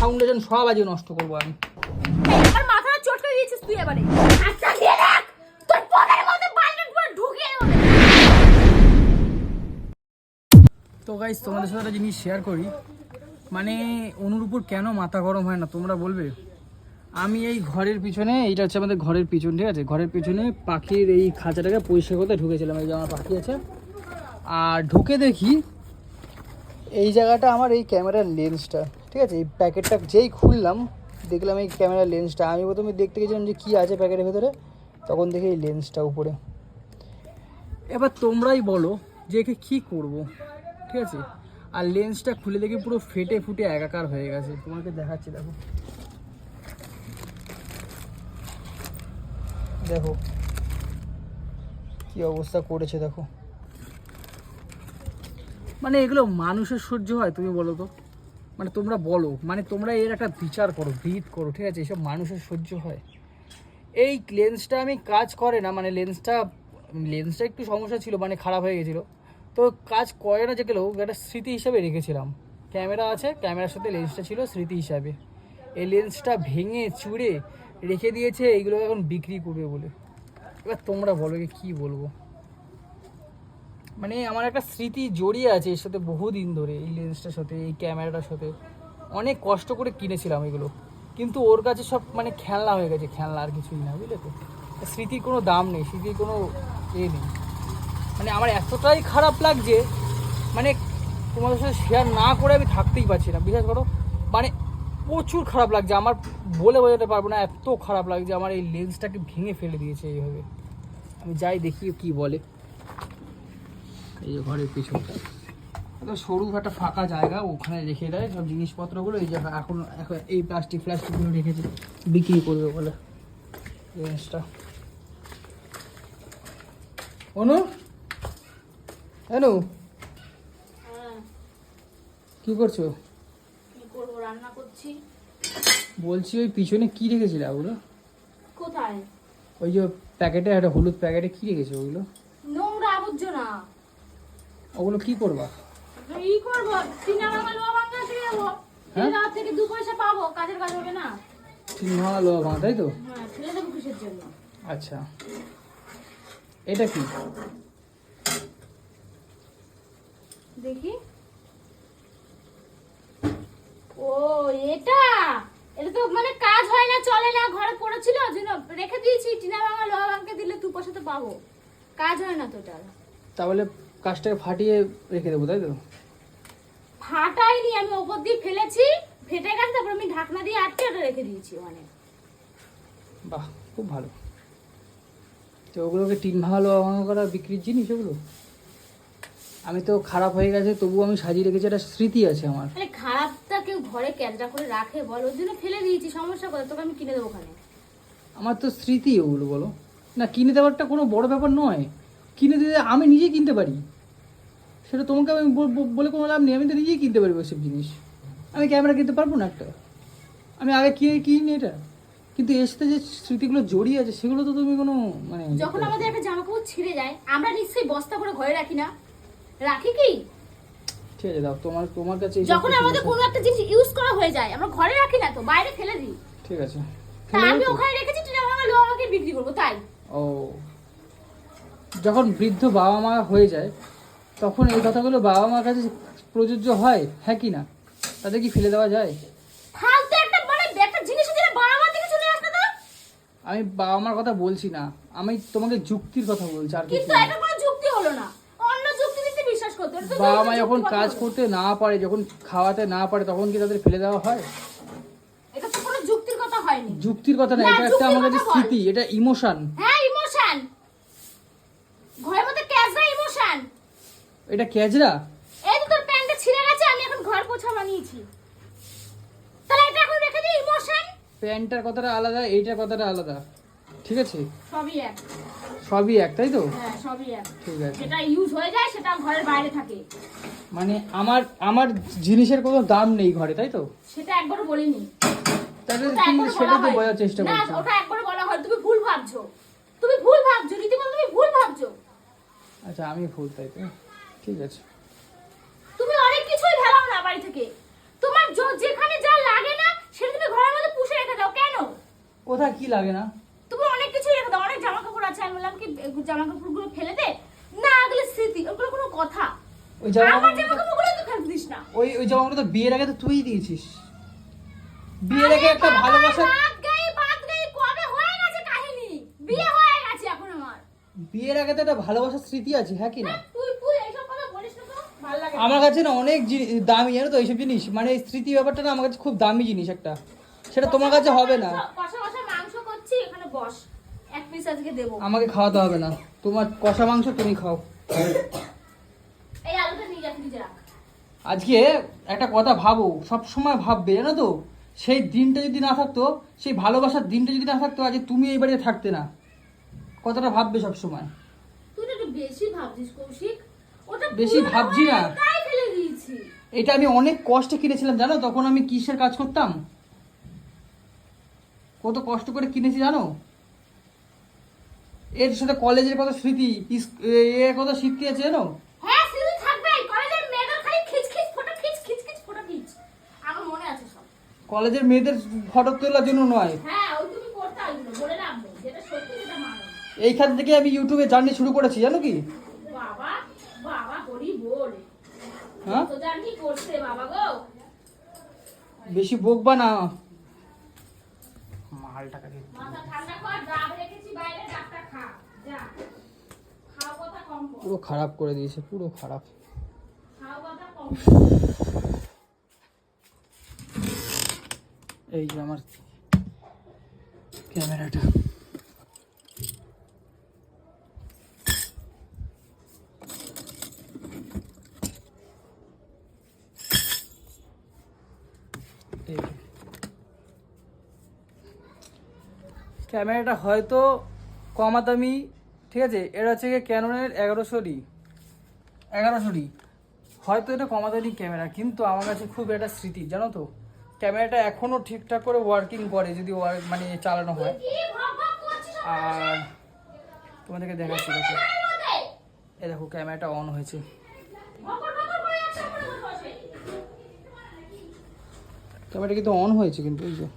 Foundation সব আজকে নষ্ট করবো আমি। আমার মাথাটা চটকে দিয়েছিস তুই এবারে। আচ্ছা দিয়ে দেখ তোর পকেটের মধ্যে বালটা পুরো ঢুকিয়ে দেব। তো গাইস তোমাদের সাথে একটা জিনিস শেয়ার করি, মানে অনুর উপর কেন মাথা গরম হয় না তোমরা বলবে। আমি এই ঘরের পিছনে, এইটা হচ্ছে আমাদের ঘরের পিছন, ঠিক আছে, ঘরের পিছনে পাখির এই খাঁচাটাকে পরিষ্কার করতে ঢুকেছিলাম। এই যে আমার পাখি আছে, আর ঢুকে দেখি এই জায়গাটা আমার এই ক্যামেরার লেন্সটা, ঠিক আছে, এই প্যাকেটটা যেই খুললাম দেখলাম এই ক্যামেরার লেন্সটা। আমি প্রথমে দেখতে গেছিলাম যে কী আছে প্যাকেটের ভেতরে, তখন দেখি এই লেন্সটা উপরে। এবার তোমরাই বলো যে একে কী করবো, ঠিক আছে। আর লেন্সটা খুলে দেখি পুরো ফেটে ফুটে একাকার হয়ে গেছে। তোমাকে দেখাচ্ছি, দেখো দেখো কি অবস্থা করেছে দেখো। মানে এগুলো মানুষের সহ্য হয় তুমি বলো তো? মানে তোমরা বলো, মানে তোমরা এর একটা বিচার করো, ব্রিথ করো, ঠিক আছে, এসব মানুষের সহ্য হয়? এই লেন্সটা আমি কাজ করে না, মানে লেন্সটা একটু সমস্যা ছিল, মানে খারাপ হয়ে গেছিলো, তো কাজ করে না যে গেলেও একটা স্মৃতি হিসাবে রেখেছিলাম। ক্যামেরা আছে, ক্যামেরার সাথে লেন্সটা ছিল স্মৃতি হিসাবে। এই লেন্সটা ভেঙে চুড়ে রেখে দিয়েছে এইগুলো এখন বিক্রি করবে বলে। এবার তোমরা বলো কি বলবো। মানে আমার একটা স্মৃতি জড়িয়ে আছে এর সাথে বহুদিন ধরে, এই লেন্সটার সাথে, এই ক্যামেরাটার সাথে। অনেক কষ্ট করে কিনেছিলাম এগুলো, কিন্তু ওর কাছে সব মানে খেলনা হয়ে গেছে, খেলনা আর কিছুই না, বুঝলে তো। স্মৃতির কোনো দাম নেই, স্মৃতির কোনো নেই। মানে আমার এতটাই খারাপ লাগছে, মানে তোমাদের সাথে শেয়ার না করে আমি থাকতেই পারছি না, বিশ্বাস করো। মানে প্রচুর খারাপ লাগছে আমার, বলে বোঝাতে পারবো না, এত খারাপ লাগছে আমার। এই লেন্সটাকে ভেঙে ফেলে দিয়েছে এইভাবে। আমি যাই দেখি কি বলে। এই যে ঘরের পিছনটা সরু একটা ফাঁকা জায়গা, ওখানে রেখে দেয় সব জিনিসপত্রগুলো। এই যে এখন এই প্লাস্টিকগুলো রেখেছে, বিক্রি করবে বলে লেন্সটা। অনু অনু কি করছো? কি করব, রান্না করছি। বলছি ওই পিছনে কি রেখেছিলে ওগুলো? কোথায়? ওই যে প্যাকেটে, একটা হলুদ প্যাকেটে কি রেখেছো ওগুলো? নোংরা আবর্জনা। ওগুলো কি করবা? এই করব, তিনা বাবা লোয়া ভাঙা দিয়ে দেবো। এই রাত থেকে 2 পয়সা পাবো, কাজের কাজ হবে না। 3 ভাঙা লোহা ভাঙা, তাই তো? হ্যাঁ, ফেলে দেবো কিসের জন্য? আচ্ছা, এটা কি দেখি। ও এটা এটা তো মানে কাজ হয় না, চলে না, ঘরে পড়েছিল জন্য রেখে দিয়েছি। টিনা ভাঙা লোহা ভাঙকে দিলে 2 পয়সা তো পাবো, কাজ হয় না তো এটা। তাহলে কাজটাকে ফাটিয়ে রেখে দেবো, তাই তো? ফাটাইনি, আমি ওপর দিয়ে ফেলেছি, ফেটে গেছে, তারপর আমি ঢাকনা দিয়ে আটকে ওটা রেখে দিয়েছি। মানে বাহ, খুব ভালো। তো ওগুলোকে 3 ভাঙা লোহা ভাঙা করা বিক্রির জিনিস ওগুলো? আমি তো খারাপ হয়ে গেছে তবুও আমি সাজিয়ে রেখেছি, একটা স্মৃতি আছে আমার। মানে খারাপটা কেউ ঘরে ক্যাজরা করে রাখে বল? ওর জন্য ফেলে দিয়েছি, সমস্যা করে তোকে আমি কিনে দেবো ওখানে। আমার তো স্মৃতি ওগুলো, বলো না। কিনে দেওয়ারটা কোনো বড় ব্যাপার নয়, কিনে দিতে আমি নিজেই কিনতে পারি। সেটা তোমাকে আমি বলে কোনো লাভ নেই, আমি তো নিজেই কিনতে পারবো সব জিনিস। আমি ক্যামেরা কিনতে পারবো না একটা? আমি আগে কিনি এটা, কিন্তু এর সাথে যে স্মৃতিগুলো জড়িয়ে আছে সেগুলো তো তুমি কোনো মানে। যখন আমাদের একটা জামা কাপড় ছিঁড়ে যায়, আমরা নিশ্চয়ই বস্তা করে ঘরে রাখি না? রাখি কি? ঠিক আছে দাও, তোমার কাছে যখন আমাদের কোনো একটা জিনিস ইউজ করা হয়ে যায়, আমরা ঘরে রাখি না তো, বাইরে ফেলে দিই। ঠিক আছে, তা আমি ওখানে রেখেছি, টিনা ভাঙা লোহা ভাঙকে বিক্রি করবো তাই। ও, যখন বৃদ্ধ বাবা মা হয়ে যায় তখন এই কথাগুলো বাবা মার কাছে প্রযোজ্য হয়, হ্যাঁ কি না? তাদের কি ফেলে দেওয়া যায়? ফালতু একটা মানে একটা জিনিস দিলে বাবা মা থেকে চলে আসবে তো। আমি বাবা মার কথা বলছি না, আমি তোমাকে যুক্তির কথা বলছি, আর কিছু কিন্তু না। এটা কোনো যুক্তি হলো না, অন্য যুক্তি দিতে বিশ্বাস করতে হবে। বাবা মা যখন কাজ করতে না পারে, যখন খাওয়াতে না পারে, তখন কি তাদের ফেলে দেওয়া হয়? এটা তো কোনো যুক্তির কথা হয়নি। যুক্তির কথা না, এটা একটা আমার কাছে স্মৃতি, এটা ইমোশন। হ্যাঁ, ইমোশন। ঘরের মধ্যে ক্যাজরা ইমোশন। এটা ক্যাজরা? এই তো তোর প্যান্টটা ছিঁড়ে গেছে, আমি এখন ঘর পোছা বানিয়েছি, তাহলে এটা এখন রেখে দিই ইমোশন? প্যান্টটার কথাটা আলাদা, এইটার কথাটা আলাদা, ঠিক আছে? সবই এক। সবই এক, তাই তো? হ্যাঁ, সবই এক। ঠিক আছে, যেটা ইউজ হয়ে যায় সেটা ঘরের বাইরে থাকে। মানে আমার জিনিসের কোনো দাম নেই ঘরে, তাই তো? সেটা একবারও বলিনি। তাহলে তুমি সেটা তো বোঝার চেষ্টা না, করছো। ওটা একবারও বলা হয়, তুমি ভুল ভাবছো, তুমি ভুল ভাবছো, রীতিমতো তুমি ভুল ভাবছো। আচ্ছা, আমি ভুল, তাই তো? ঠিক আছে। তুমি অনেক কিছুই ফেলাও না বাড়ি থেকে, তোমার যেখানে যা লাগে না আর কি লাগে না? তুমি অনেক কিছু রেখে দাও, অনেক জামা কাপড় আছে, আমি বললাম কি জামা কাপড়গুলো ফেলে দে না, এগুলো স্মৃতি, ওগুলো কোনো কথা। ওই জামা আমার জামা কাপড়গুলো তো ফেলে দিস না। ওই জামাগুলো তো বিয়ের আগে তো তুই দিয়েছিস। বিয়ের আগে একটা ভালোবাসা, বাদ গাই কবে হয়ে গেছে কাহিনী, বিয়ে হয়ে গেছে এখন আমার। বিয়ের আগে তো একটা ভালোবাসার স্মৃতি আছে, হ্যাঁ কি না? তুই এইসব কথা বলিস না তো, ভালো লাগে না। আমার কাছে না অনেক দামি, জানো তো এইসব জিনিস, মানে এই স্মৃতি ব্যাপারটা না আমার কাছে খুব দামি জিনিস একটা, সেটা তোমার কাছে হবে না। কষা কষা মাংস করছি, এখানে বস, এক পিস আজকে দেবো। আমাকে খাওয়াতে হবে না, তোমার কষা মাংস তুমি খাও। এই আলুটা নিয়ে যা, ফ্রিজে রাখ। আজকে একটা কথা ভাবো, সব সময় ভাববে, জানো তো, সেই দিনটা যদি না থাকতো, সেই ভালোবাসার দিনটা যদি না থাকতো, আজকে তুমি এই বাড়িতে থাকতে না। কথাটা ভাববে সব সময়। তুই তো একটু বেশি ভাবছিস কৌশিক, ওটা বেশি পুরো ভাবছি না। তাই ফেলে দিয়েছি। এটা আমি অনেক কষ্টে কিনেছিলাম, জানো? তখন আমি কিসের কাজ করতাম, কত কষ্ট করে কিনেছি জানো? এর সাথে কলেজের কত স্মৃতি, এর কত স্মৃতি আছে জানো? হ্যাঁ স্মৃতি থাকবে, কলেজের মেয়েদের খালি খিচ ফটো খিচ, আমার মনে আছে সব। কলেজের মেয়েদের ফটো তোলার জন্য নয়, হ্যাঁ ওই তুমি করতে আসবে, বলে রাখবো যেটা সত্যি সেটা মানো। এইখান থেকে আমি ইউটিউবে জার্নি শুরু করেছি, জানো কি? বাবা বাবা করি বল, হ্যাঁ, তো জানি করছে বাবা গো। বেশি বকবা না। মালটাকে মাথা ঠান্ডা কর, ডাব রেখেছি বাইরে, ডাবটা খা যা, খাও কথা কম কর, পুরো খারাপ করে দিয়েছে, পুরো খারাপ। খাও কথা কম কর। এই যে আমার ক্যামেরাটা, এই যে। ক্যামেরাটা হয়তো কমা দামি, ঠিক আছে, এটা হচ্ছে ক্যাননের 1100 হয়তো এটা কমা দামি ক্যামেরা, কিন্তু আমার কাছে খুব একটা স্মৃতি, জানো তো? ক্যামেরাটা এখনো ঠিকঠাক করে ওয়ার্কিং করে, যদি মানে চালানো হয়। কি ভাব করছিস আর তোমাদেরকে দেখাচ্ছি, দেখো, এই দেখো ক্যামেরাটা অন হয়েছে। ভকর করে একটা করে বসে। ক্যামেরাটা কিন্তু অন হয়েছে, কিন্তু এই যে,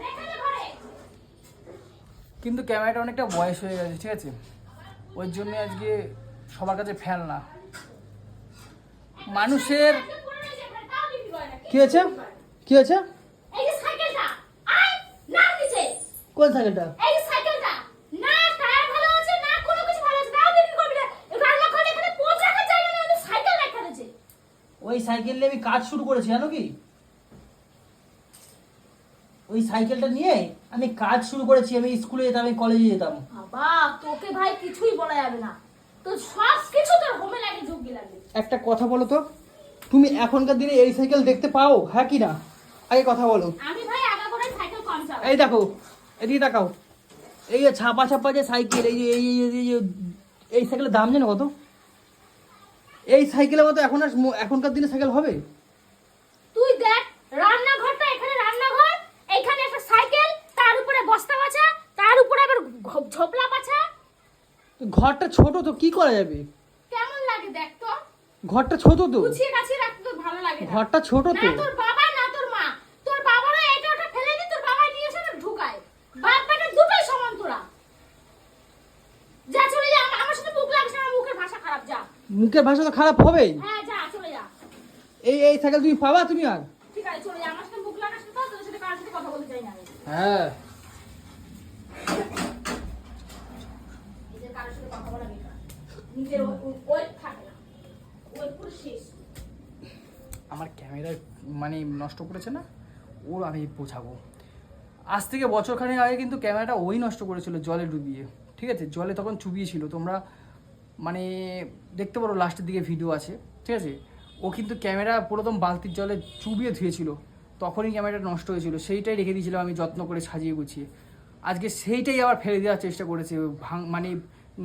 রেখে দে ঘরে। কিন্তু ক্যামেরাটা অনেকটা বয়স হয়ে গেছে, ঠিক আছে, ওই জন্য আজকে সবার কাছে ফেল না মানুষের। কি হয়েছে? কি হয়েছে? এই যে সাইকেলটা, আয় না দিছে। কোন সাইকেলটা? এই যে সাইকেলটা, না টায়ার ভালো আছে না কোনো কিছু ভালো আছে, তাও বিক্রি করবি না। রান্না ঘরে এখানে পোঁচ রাখার জায়গা নেই, ওদের সাইকেল রাখা আছে। ওই সাইকেল নিয়ে আমি কাজ শুরু করেছি, জানো কি? ওই সাইকেলটা নিয়ে আমি কাজ শুরু করেছি। আমি স্কুলে যেতাম, আমি কলেজে যেতাম। বাবা তোকে ভাই কিছুই বলা যাবে না, তো সব কিছু তোর হোমে লাগে, যোগ্য লাগে। একটা কথা বলো তো, তুমি এখনকার দিনে এই সাইকেল দেখতে পাও, হ্যাঁ কি না? আগে কথা বলো। আমি ভাই আগা করে সাইকেল কম চালাই। এই দেখো, এদিকে তাকাও, এই যে ছাপা ছাপা যে সাইকেল, এই সাইকেলের দাম জানো কত? এই সাইকেলের মতো এখনকার দিনে সাইকেল হবে? তুই দেখ রান্নাঘরটা, এখানে রান্নাঘর, এখানে একটা সাইকেল, তার উপরে বস্তা বাছা, তার উপরে আবার ঝোপলা বাছা। তো ঘরটা ছোট, তো কি করা যাবে? কেমন লাগে দেখ তো, ঘরটা ছোট তো, গুছিয়ে গাছিয়ে রাখতে তোর ভালো লাগে না। ঘরটা ছোট না তো। তোর বাবা না তোর মা, তোর বাবারও এটা ওটা ফেলে দি, তোর বাবা নিয়ে এসে আবার ঢুকায়। বাপ বেটা দুটোই সমান তোরা। যা চলে যা, আমার সাথে মুখ লাগিস না, আমার মুখের ভাষা খারাপ, যা। মুখের ভাষা তো খারাপ হবেই। হ্যাঁ যা চলে যা। এই সাইকেল তুমি পাবা তুমি আর? ঠিক আছে চলে যা, আমার সাথে মুখ লাগাস না, তো তোর সাথে কারোর সাথে কথা বলতে চাই না আমি। হ্যাঁ, এই যে কারোর সাথে কথা বলা বেকার, নিজের ওই থাকে না, ওই পুরো শেষ। আমার ক্যামেরা মানে নষ্ট করেছে না, ওর আমি বোঝাবো। আজ থেকে বছরখানেক আগে কিন্তু ক্যামেরাটা ওই নষ্ট করেছিল জলে ডুবিয়ে, ঠিক আছে, জলে তখন চুবিয়েছিল। তোমরা মানে দেখতে পারো, লাস্টের দিকে ভিডিও আছে, ঠিক আছে। ও কিন্তু ক্যামেরা পুরোদম বালতির জলে চুবিয়ে ধুয়েছিল, তখনই ক্যামেরাটা নষ্ট হয়েছিল। সেইটাই রেখে দিয়েছিলাম আমি যত্ন করে সাজিয়ে গুছিয়ে। আজকে সেইটাই আবার ফেলে দেওয়ার চেষ্টা করেছে, মানে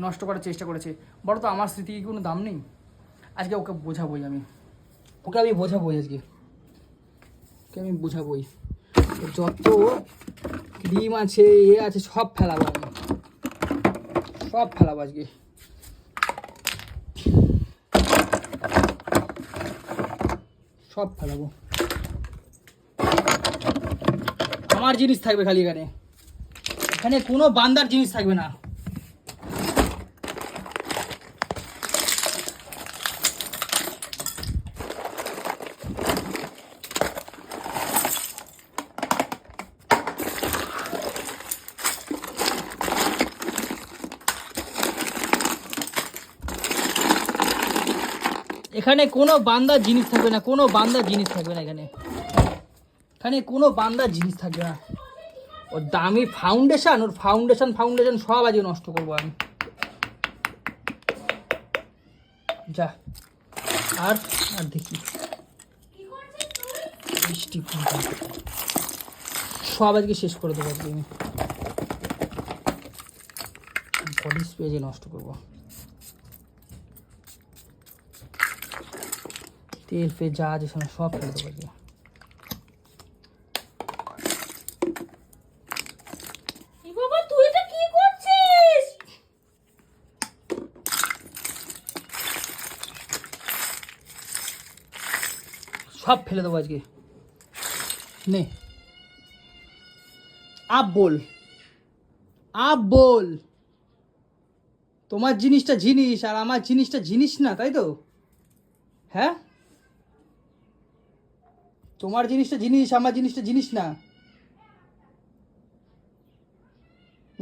নষ্ট করার চেষ্টা করেছে। বলো তো আমার স্মৃতি কি কোনো দাম নেই? আজকে ওকে বোঝাবোই আমি, ওকে আমি বোঝাবোই আজকে, ওকে আমি বোঝাবোই। যত ক্রিম আছে আছে সব ফেলাবো আমি, সব ফেলাবো আজকে। সব ফেলাবো। আমার জিনিস থাকবে খালি এখানে, এখানে কোনো বান্দার জিনিস থাকবে না। এখানে কোনো বান্দার জিনিস থাকবে না, কোনো বান্দার জিনিস থাকবে না এখানে, এখানে কোনো বান্দার জিনিস থাকবে না। ওর দামি ফাউন্ডেশন, ওর ফাউন্ডেশন সব আজকে নষ্ট করবো আমি। যা আর আর দেখি বৃষ্টি সব আজকে শেষ করে দেবো আজকে আমি, বডি স্প্রে যে নষ্ট করবো। তেল ফেল যা আছে সব ফেলে দেবো আজকে। বাবা তুই এটা কি করছিস? সব ফেলে দেবো আজকে। নে আপ বল, তোমার জিনিসটা জিনিস আর আমার জিনিসটা জিনিস না, তাই তো? হ্যাঁ, তোমার জিনিসটা জিনিস, আমার জিনিসটা জিনিস না।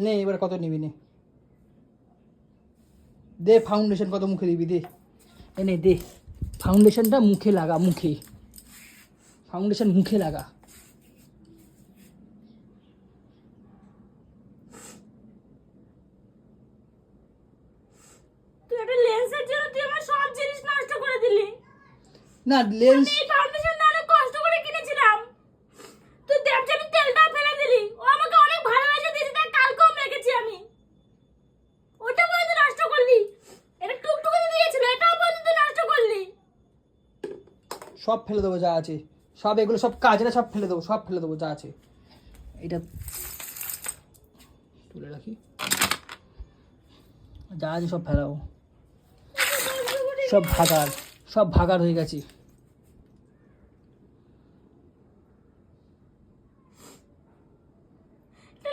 নে এবার কত নিবি, নে দে ফাউন্ডেশন কত মুখে দিবি, দে এনে দে ফাউন্ডেশনটা মুখে লাগা, মুখে ফাউন্ডেশন মুখে লাগা। তুই একটা লেন্সের জন্য তুই আমার সব জিনিস নষ্ট করে দিলি। না লেন্স, এই ফাউন্ডেশনটা অনেক কষ্ট করে কিনেছিলাম, তুই দেবজানি তেলটা ফেলে দিলি। ও আমাকে অনেক ভালোবাসা দিয়েছে, তাই কালকেও মেখেছি আমি। ওটা পর্যন্ত নষ্ট করলি। এটা টুকটুকে দিয়েছিল, এটাও পর্যন্ত নষ্ট করলি। সব ফেলে দেবো যা আছে, সব এগুলো সব কাজরা সব ফেলে দেবো, সব ফেলে দেবো যা আছে। এটা তুলে রাখি, যা আছে সব ফেলাবো, সব ভাগার হয়ে গেছে।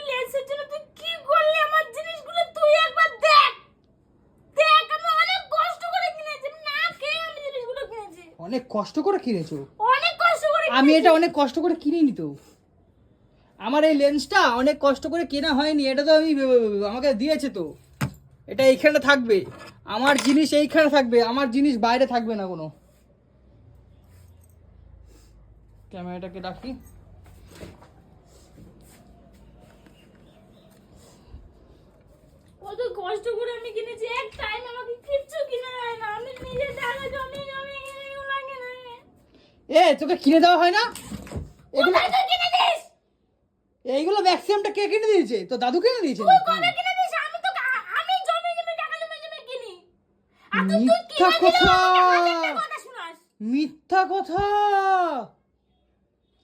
লেন্সের জন্য তুই কি করলি আমার জিনিসগুলো? তুই একবার দেখ দেখ, আমি অনেক কষ্ট করে কিনেছি, না খেয়ে আমি জিনিসগুলো কিনেছি। অনেক কষ্ট করে কিনেছো? অনেক কষ্ট করে আমি এটা অনেক কষ্ট করে কিনিনি তো, আমার এই লেন্সটা অনেক কষ্ট করে কেনা হয়নি, এটা তো আমি আমাকে দিয়েছে তো। এটা এইখানে থাকবে, আমার জিনিস এইখানে থাকবে, আমার জিনিস বাইরে থাকবে না কোনো। ক্যামেরাটাকে রাখি, কত কষ্ট করে আমি কিনেছি, এক টাইম আমাকে কিচ্ছু কিনে দেয় না। আমি নিজে টাকা জমিয়ে এগুলো কিনে। তোকে কিনে দেওয়া হয় না এগুলো? কোথায় তুই কিনে দিস? এইগুলো ম্যাক্সিমামটা কে কিনে দিয়েছে? তো দাদু কিনে দিয়েছে তুই নাকি? কবে কিনে দিস? আমি তো আমি জমিয়ে টাকা জমিয়ে কিনি। আর তুই মিথ্যা কিনে দিলে কথা, আমাকে কথা শোনাস। মিথ্যা কথা,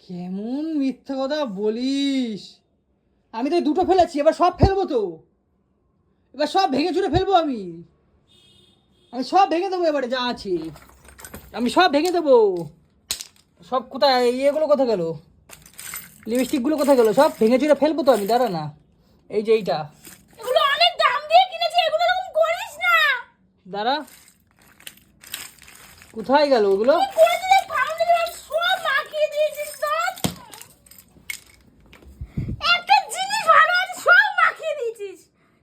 কেমন মিথ্যা কথা বলিস? আমি তো এই দুটো ফেলেছি, এবার সব ফেলবো তো, এবার সব ভেঙে চুরে ফেলবো আমি সব ভেঙে দেবো এবারে যা আছে, আমি সব ভেঙে দেবো। সব কোথায়, ইয়েগুলো কোথায় গেল, লিপস্টিকগুলো কোথায় গেল? সব ভেঙে চুরে ফেলবো তো আমি, দাঁড়া না। এই যে এইটা, এগুলো অনেক দাম দিয়ে কিনেছি, এগুলো এরকম করিস না। দাঁড়া, কোথায় গেল ওগুলো? তুই করে দিলে ফাউন্ডেশন সব মাখিয়ে দিয়েছিস সব। একটা জিনিস ভালো আছে সব মাখিয়ে দিয়েছিস।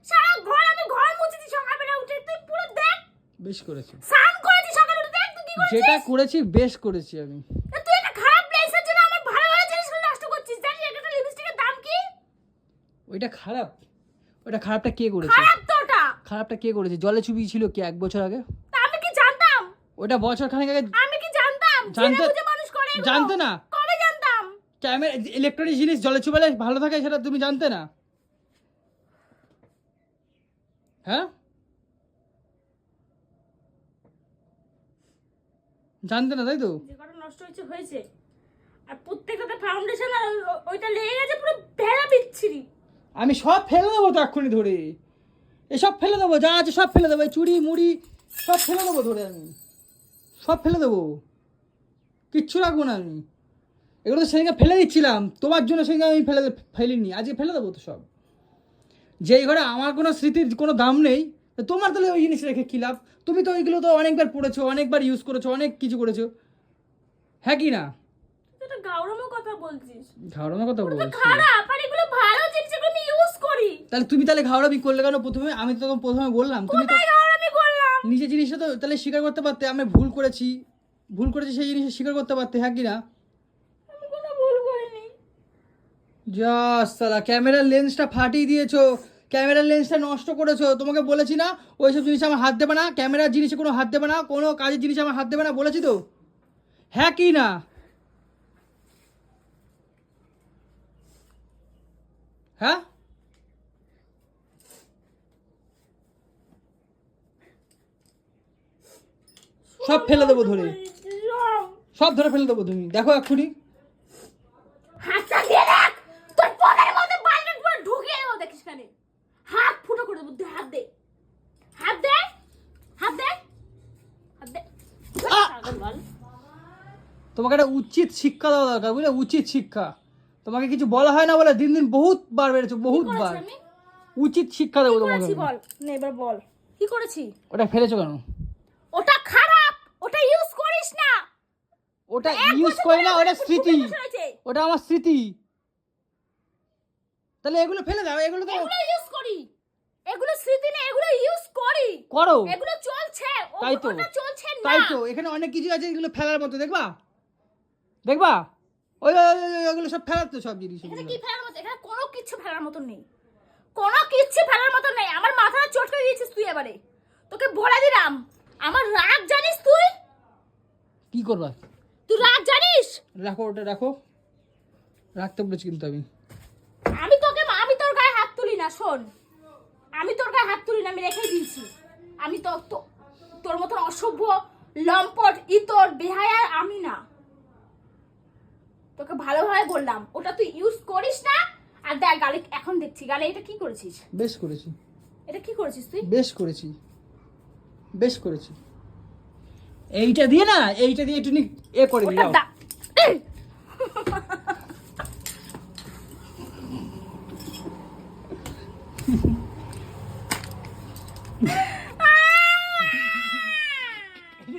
সারা ঘর আমি ঘর মুছেছি সকালবেলা উঠে, তুই পুরো দেখ। বেশ করেছি, স্নান করেছি সকালে উঠে, দেখ তুই কি করছিস। যেটা করেছি বেশ করেছি আমি। তুই একটা খারাপ প্লেসের জন্য আমার ভালো ভালো জিনিসগুলো নষ্ট করছিস। জানিস একটা লিপস্টিকের দাম কি? ওইটা খারাপ? ওইটা খারাপটা কে করেছে? খারাপ তো ওটা। খারাপটা কে করেছে? জলে চুবিয়ে ছিল কি 1 বছর আগে? তা আমি কি জানতাম? ওইটা বছর খানেক আগে আমি কি জানতাম? জেনে বুঝে মানুষ করে এগুলো? জানতে না? কবে জানতাম? ক্যামেরা ইলেকট্রনিক জিনিস জলে চুবালে ভালো থাকে সেটা তুমি জানতে না? হ্যাঁ, জানতে না তাই তো? যে কটা নষ্ট হয়েছে আর প্রত্যেকটাতে ফাউন্ডেশন আর ওইটা লেগে গেছে পুরো ভেড়া বিচ্ছিরি। আমি সব ফেলে দেবো তো এক্ষুনি ধরে, এসব ফেলে দেবো যা আছে সব ফেলে দেবো, এই চুড়ি মুড়ি সব ফেলে দেবো ধরে, আমি সব ফেলে দেবো, কিচ্ছু রাখবো না আমি। এগুলো তো সেদিনকে ফেলে দিচ্ছিলাম তোমার জন্য, সেদিনকে আমি ফেলিনি, আজকে ফেলে দেবো তো সব। যেই ঘরে আমার কোনো স্মৃতির কোনো দাম নেই, তো তোমার তাহলে ওই জিনিস রেখে কী লাভ? তুমি তো ওইগুলো তো অনেকবার পড়েছো, অনেকবার ইউজ করেছো, অনেক কিছু করেছো, হ্যাঁ কি না? তুই তো গাওরামো কথা বলছিস। ঘাওড়ানোর কথা ওটা তো বলছি। খারাপ, আর এগুলো ভালো জিনিস, এগুলো আমি ইউজ করি। তাহলে তুমি ঘাওড়াবি করলে কেন প্রথমে? আমি তো তখন প্রথমে বললাম, তুমি তো কোথায় গাওরামি করলাম? নিজের জিনিসটা তো তাহলে স্বীকার করতে পারতে, আমি ভুল করেছি সেই জিনিসটা স্বীকার করতে পারতে, হ্যাঁ কি না? আমি কোনো ভুল করিনি। যা সালা, ক্যামেরার লেন্সটা ফাটিয়ে দিয়েছো, ক্যামেরার লেন্সটা নষ্ট করেছো। তোমাকে বলেছি না ওইসব জিনিস আমার হাত দেবে না, ক্যামেরার জিনিসে কোনো হাত দেবে না, কোনো কাজের জিনিস আমার হাত দেবে না, বলেছি তো, হ্যাঁ কি না? হ্যাঁ সব ফেলে দেবো ধরে, সব ধরে ফেলে দেবো, তুমি দেখো এক্ষুনি। হাতটা দিয়ে দেখ, তোর পকেটের মধ্যে বাইরে পুরো ঢুকিয়ে দেবো, দেখিস কেন? হাত ফুটো করে দেবো, দে হাত দে, হাত দে, হাত দে, হাত দে। পাগল বল। তোমাকে একটা উচিত শিক্ষা দেওয়া দরকার, বুঝলে? উচিত শিক্ষা। তোমাকে কিছু বলা হয় না বলে দিন দিন বহুত বার বেড়েছো, বহুত বার। আমি উচিত শিক্ষা দেবো কি তোমাকে করেছি আমি। বল, নে এবার বল কি করেছি? ওটা ফেলেছো কেন? ওটা খারাপ, ওটা ইউজ করিস না। ওটা ইউজ করি না, ওটা স্মৃতি, ওটা আমার স্মৃতি। তাহলে এগুলো ফেলে দাও, এগুলো তো এগুলো ইউজ করি, এগুলো স্মৃতি না, এগুলো ইউজ করি, করো। এগুলো চলছে, তাই তো, ওটা চলছে না। তাই তো, এখানে অনেক কিছু আছে এগুলো ফেলার মতো, দেখবা দেখবা, ওইগুলো সব ফেলার তো সব জিনিস। এখানে কি ফেলার মতো? এখানে কোনো কিছু ফেলার মতো নেই, কোনো কিছু ফেলার মতো নেই। আমার মাথাটা চটকে দিয়েছিস তুই এবারে, তোকে বলে দিলাম। আমার রাগ জানিস তুই? কি করবা? তুই রাগ জানিস? রাখো, ওটা রাখো, রাখতে বলেছি কিন্তু আমি। আমি তোর গায়ে হাত তুলি না, শোন, আমি তোর গায়ে হাত তুলি না, আমি রেখে দিয়েছি। আমি তোর মতন অসভ্য, লম্পট, ইতর, বেহায়া আমি না। তোকে ভালোভাবে বললাম, ওটা তুই ইউজ করিস না। আর দেখ গালে, এখন দেখছি গালে এটা কি করেছিস। বেশ করেছি। এটা কি করেছিস তুই? বেশ করেছি, বেশ করেছি। এইটা দিয়ে না, এইটা দিয়ে একটু এ করে ওটা দাও।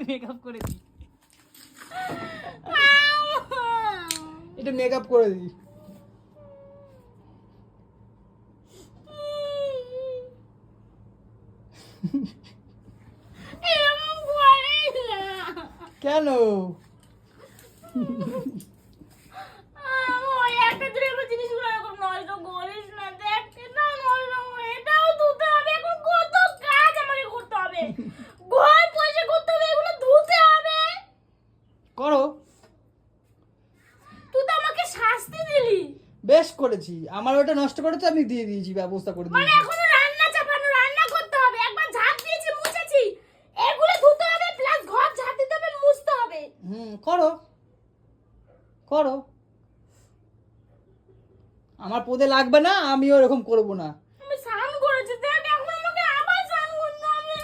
মেকআপ করেছি, এটা মেকআপ করে দিই। এরকম করিস না। কেন? ওই একটা দুটো জিনিসগুলো এরকম নষ্ট করিস না, দেখ এটাও নষ্ট করে, এটাও ধুতে হবে। এখন কত কাজ আমাকে করতে হবে, ঘর পয়সা করতে হবে, এগুলো ধুতে হবে। করো। তুই তো আমাকে শাস্তি দিলি। বেশ করেছি, আমার ওটা নষ্ট করেছে, আমি দিয়ে দিয়েছি, ব্যবস্থা করে মানে দিয়েছি। এখনো রান্না চাপানো, রান্না করতে হবে, একবার ঝাঁপ দিয়েছি, মুছেছি, এগুলো ধুতে হবে, প্লাস ঘর ঝাঁপ দিতে হবে, মুছতে হবে। করো, করো। আমার পদে লাগবে না, আমিও এরকম করব না। আমি স্নান করেছি, দেখ এখন আমাকে আবার স্নান করতে হবে।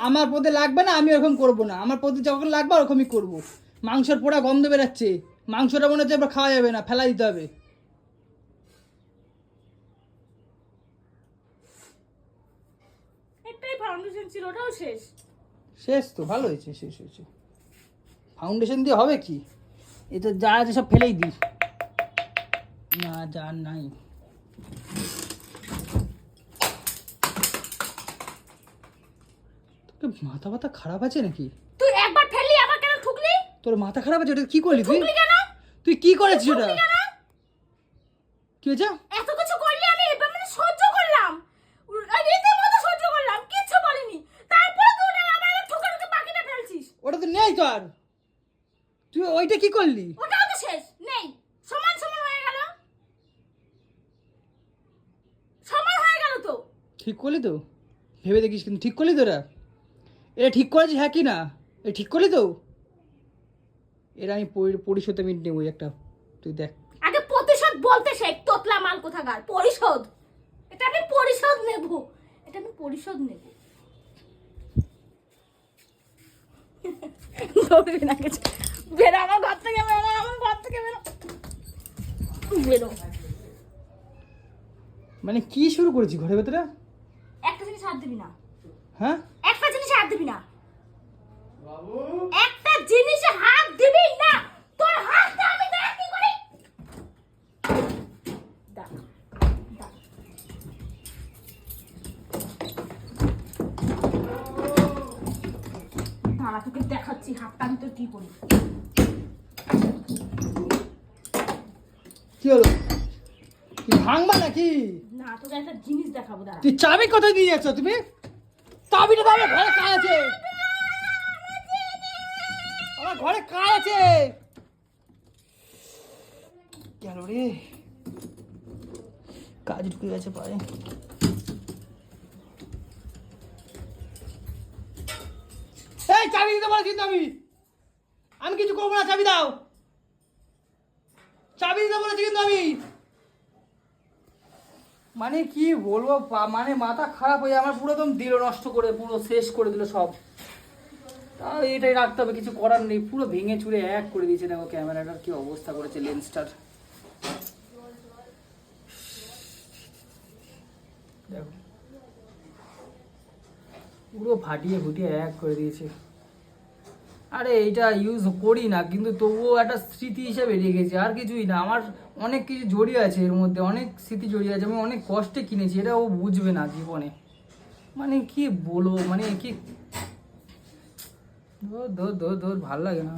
আমার পদে লাগবে না, আমি এরকম করব না। আমার পদে যখন লাগবে ওরকমই করব। মাংসের পোড়া গন্ধ বেরাচ্ছে, মাংসটা মনে হচ্ছে এবার খাওয়া যাবে না, ফেলা দিতে হবে। একটাই ফাউন্ডেশন ছিল, ওটাও শেষ। শেষ তো, ভালো হয়েছে, শেষ হয়েছে। ফাউন্ডেশন দিয়ে হবে কি? এই তো যা আছে সব ফেলেই দিই না, যা নাই। তোর মাথা ব্যথা খারাপ আছে নাকি? তুই একবার ফেললি, আবার কেন ঠুকলি? তোর মাথা খারাপ আছে? ওটা কি করলি তুই? ঠুকলি কেন? তুই কি করেছিস ওটা? ঠুকলি কেন? কি হয়েছে? এত কিছু করলি, আমি এবার মানে সহ্য করলাম, আমি রীতিমতো সহ্য করলাম, কিচ্ছু বলিনি। তারপরে তুই ওটা আবার ঠুকে ঠুকে বাকিটা ফেলছিস। ওটা তো নেই তো আর, তুই ওইটা কি করলি? ওটাও তো শেষ, নেই, সমান সমান হয়ে গেল, সমান হয়ে গেল তো। ঠিক করলি তো? ভেবে দেখিস কিন্তু, ঠিক করলি তো? এটা ঠিক করেছিস, হ্যাঁ কি না? এটা ঠিক করলি তো? এর আমি পরিশোধ আমি নেবো একটা, তুই দেখ। আগে প্রতিশোধ বলতে শেখ, তোতলা মাল কোথাকার। পরিশোধ, এটা আমি পরিশোধ নেব, এটা আমি পরিশোধ নেব। বের আমার ঘর থেকে, বের আমার ঘর থেকে। বেরো। মানে কি শুরু করেছি ঘরের ভেতরে? একটা জিনিস হাত দিবি না, হ্যাঁ একটা জিনিস হাত দিবি না বাবু, একটা জিনিসে হাত দিবি না। তোর হাতটা আমি দেখ কি করি। দেখ দেখ। দাঁড়া, তোকে দেখাচ্ছি হাতটা আমি তোর কি করি। কি হলো? কি ভাঙবা নাকি? না, তোকে একটা জিনিস দেখাবো, দাঁড়া। তুই চাবি কোথায় দিয়ে যাচ্ছ তুমি? চাবিটা দাও, আমার ঘরে কাজ আছে। আমার ঘরে কাজ আছে। গেল রে, কাজ ঢুকে গেছে পায়ে। এই চাবি দিতে বলেছি কিন্তু আমি কিছু করবো না, চাবি দাও। চাবি দিতে বলেছি কিন্তু আমি। মানে কি বলবো, মানে মাথা খারাপ হয়ে আমার পুরো একদম দিল নষ্ট করে, পুরো শেষ করে দিল সব। তাও এটাই রাখতে হবে, কিছু করার নেই। পুরো ভেঙে চুরে এক করে দিয়েছে। দেখো ক্যামেরাটার কি অবস্থা করেছে, লেন্সটার দেখো, পুরো ফাটিয়ে ফুটিয়ে এক করে দিয়েছে। আরে এইটা ইউজ করি না, কিন্তু তবুও একটা স্মৃতি হিসেবে রেখেছি, আর কিছুই না। আমার অনেক কিছু জড়িয়ে আছে এর মধ্যে, অনেক স্মৃতি জড়িয়ে আছে। আমি অনেক কষ্টে কিনেছি, এটা ও বুঝবে না জীবনে। মানে কি বলবো, মানে কি ধর ধর ধর ধর, ভাল লাগে না।